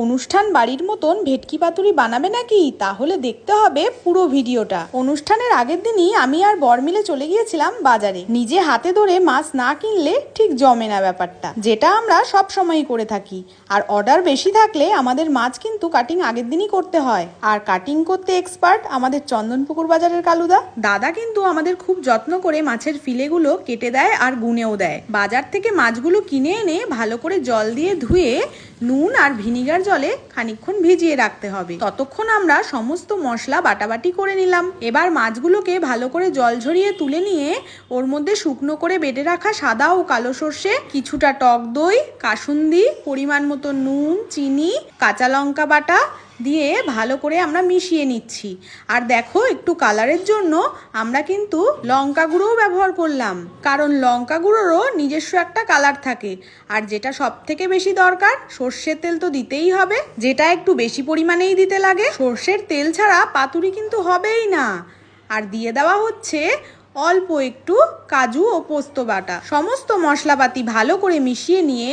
অনুষ্ঠান বাড়ির মতন ভেটকি পাতুরি বানাবে নাকি? তাহলে দেখতে হবে পুরো ভিডিওটা। অনুষ্ঠানের আগের দিনই আমি আর বর মিলে চলে গিয়েছিলাম বাজারে। নিজে হাতে ধরে মাছ না কিনলে ঠিক জমে না ব্যাপারটা, যেটা আমরা সব সময়ই করে থাকি। আর অর্ডার বেশি থাকলে আমাদের মাছ কিন্তু কাটিং আগের দিনই করতে হয়। আর কাটিং করতে এক্সপার্ট আমাদের চন্দনপুকুর বাজারের কালুদা। দাদা কিন্তু আমাদের খুব যত্ন করে মাছের ফিলেগুলো কেটে দেয় আর গুনেও দেয়। বাজার থেকে মাছগুলো কিনে এনে ভালো করে জল দিয়ে ধুয়ে নুন আর ভিনিগার জলে খানিকক্ষণ ভিজিয়ে রাখতে হবে। ততক্ষণ আমরা সমস্ত মশলা বাটাবাটি করে নিলাম। এবার মাছগুলোকে ভালো করে জল ঝরিয়ে তুলে নিয়ে ওর মধ্যে শুকনো করে বেটে রাখা সাদা ও কালো সর্ষে, কিছুটা টক দই, কাসুন্দি, পরিমাণ মতো নুন, চিনি, কাঁচা লঙ্কা বাটা দিয়ে ভালো করে আমরা মিশিয়ে নিচ্ছি। আর দেখো, একটু কালারের জন্য আমরা কিন্তু লঙ্কা গুঁড়োও ব্যবহার করলাম, কারণ লঙ্কা গুঁড়োরও নিজস্ব একটা কালার থাকে। আর যেটা সব থেকে বেশি দরকার, সর্ষের তেল তো দিতেই হবে, যেটা একটু বেশি পরিমাণেই দিতে লাগে। সর্ষের তেল ছাড়া পাতুরি কিন্তু হবেই না। আর দিয়ে দেওয়া হচ্ছে অল্প একটু কাজু ও পোস্ত বাটা। সমস্ত মশলাপাতি ভালো করে মিশিয়ে নিয়ে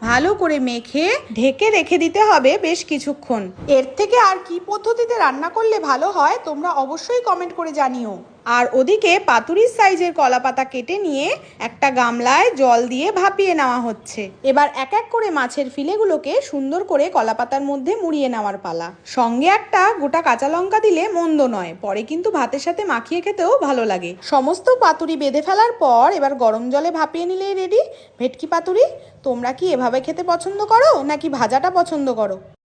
ভালো করে মেখে ঢেকে রেখে দিতে হবে বেশ কিছুক্ষণ। এর থেকে আর কি পদ্ধতিতে রান্না করলে ভালো হয় তোমরা অবশ্যই কমেন্ট করে জানিও। আর ওদিকে পাতুরির সাইজের কলা পাতা কেটে নিয়ে একটা গামলায় জল দিয়ে ভাপিয়ে নেওয়া হচ্ছে। এবার এক এক করে মাছের ফিলেগুলোকে সুন্দর করে কলা পাতার মধ্যে মুড়িয়ে নেওয়ার পালা। সঙ্গে একটা গোটা কাঁচা লঙ্কা দিলে মন্দ নয়, পরে কিন্তু ভাতের সাথে মাখিয়ে খেতেও ভালো লাগে। সমস্ত পাতুরি বেঁধে ফেলার পর এবার গরম জলে ভাপিয়ে নিলেই রেডি ভেটকি পাতুরি। তোমরা কি এভাবে খেতে পছন্দ করো নাকি ভাজাটা পছন্দ করো?